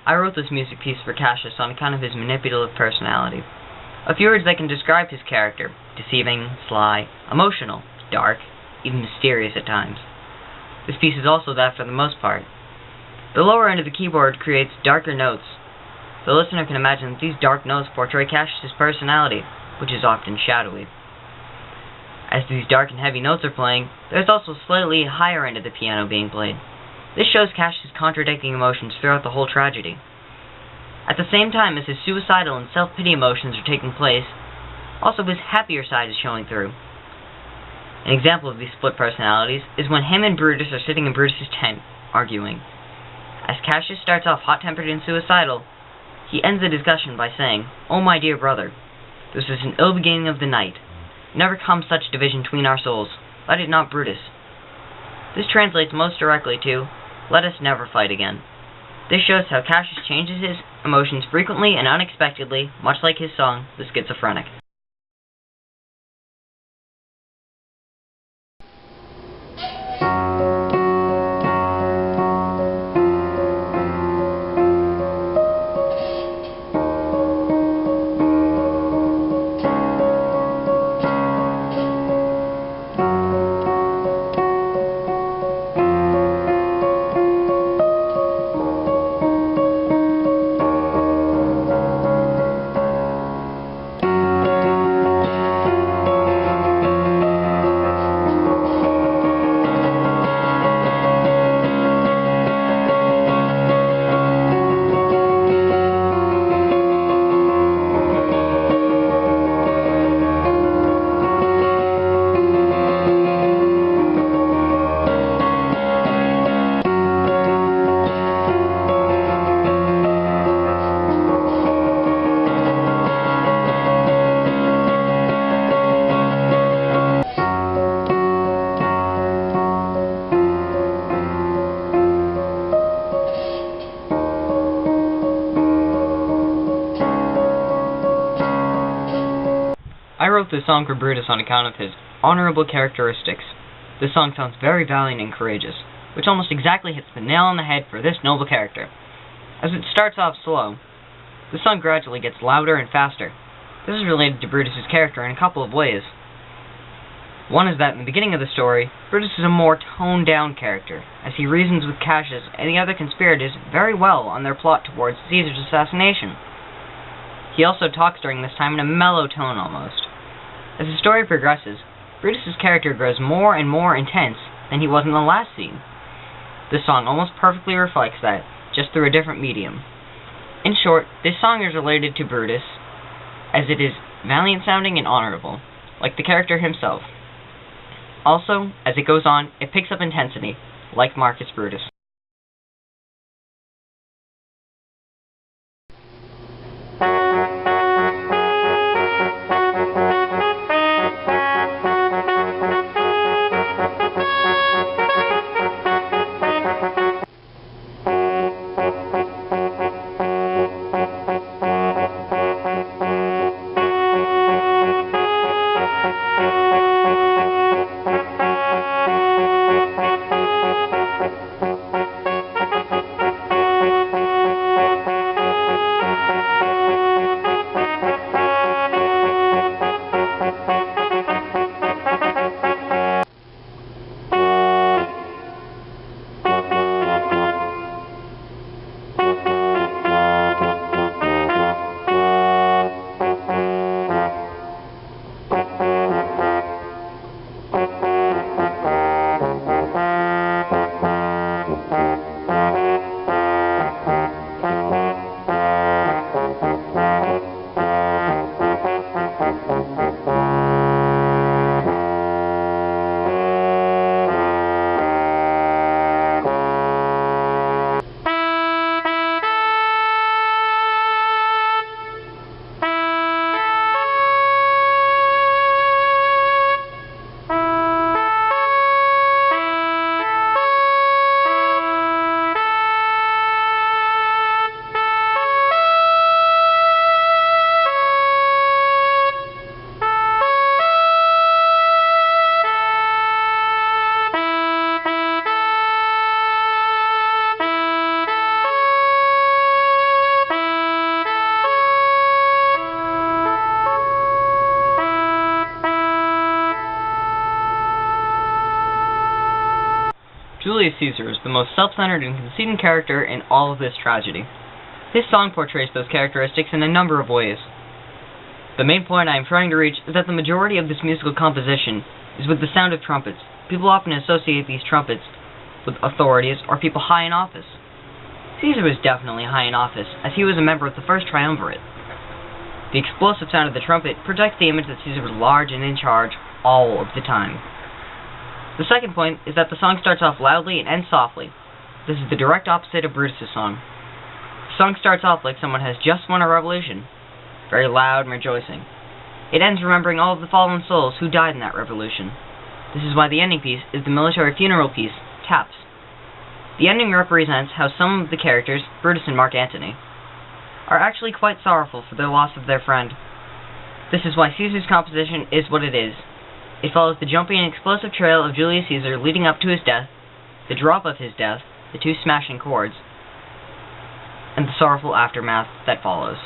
I wrote this music piece for Cassius on account of his manipulative personality. A few words that can describe his character: deceiving, sly, emotional, dark, even mysterious at times. This piece is also that for the most part. The lower end of the keyboard creates darker notes. The listener can imagine that these dark notes portray Cassius' personality, which is often shadowy. As these dark and heavy notes are playing, there's also a slightly higher end of the piano being played. This shows Cassius' contradicting emotions throughout the whole tragedy. At the same time as his suicidal and self-pity emotions are taking place, also his happier side is showing through. An example of these split personalities is when him and Brutus are sitting in Brutus' tent, arguing. As Cassius starts off hot-tempered and suicidal, he ends the discussion by saying, "Oh my dear brother, this is an ill beginning of the night. Never come such division between our souls. Let it not, Brutus." This translates most directly to, "Let us never fight again." This shows how Cassius changes his emotions frequently and unexpectedly, much like his song, The Schizophrenic. I wrote this song for Brutus on account of his honorable characteristics. This song sounds very valiant and courageous, which almost exactly hits the nail on the head for this noble character. As it starts off slow, the song gradually gets louder and faster. This is related to Brutus' character in a couple of ways. One is that in the beginning of the story, Brutus is a more toned-down character, as he reasons with Cassius and the other conspirators very well on their plot towards Caesar's assassination. He also talks during this time in a mellow tone almost. As the story progresses, Brutus' character grows more and more intense than he was in the last scene. This song almost perfectly reflects that, just through a different medium. In short, this song is related to Brutus, as it is valiant-sounding and honorable, like the character himself. Also, as it goes on, it picks up intensity, like Marcus Brutus. Julius Caesar is the most self-centered and conceited character in all of this tragedy. His song portrays those characteristics in a number of ways. The main point I am trying to reach is that the majority of this musical composition is with the sound of trumpets. People often associate these trumpets with authorities or people high in office. Caesar was definitely high in office, as he was a member of the first triumvirate. The explosive sound of the trumpet projects the image that Caesar was large and in charge all of the time. The second point is that the song starts off loudly and ends softly. This is the direct opposite of Brutus' song. The song starts off like someone has just won a revolution, very loud and rejoicing. It ends remembering all of the fallen souls who died in that revolution. This is why the ending piece is the military funeral piece, Taps. The ending represents how some of the characters, Brutus and Mark Antony, are actually quite sorrowful for their loss of their friend. This is why Caesar's composition is what it is. It follows the jumpy and explosive trail of Julius Caesar leading up to his death, the drop of his death, the two smashing chords, and the sorrowful aftermath that follows.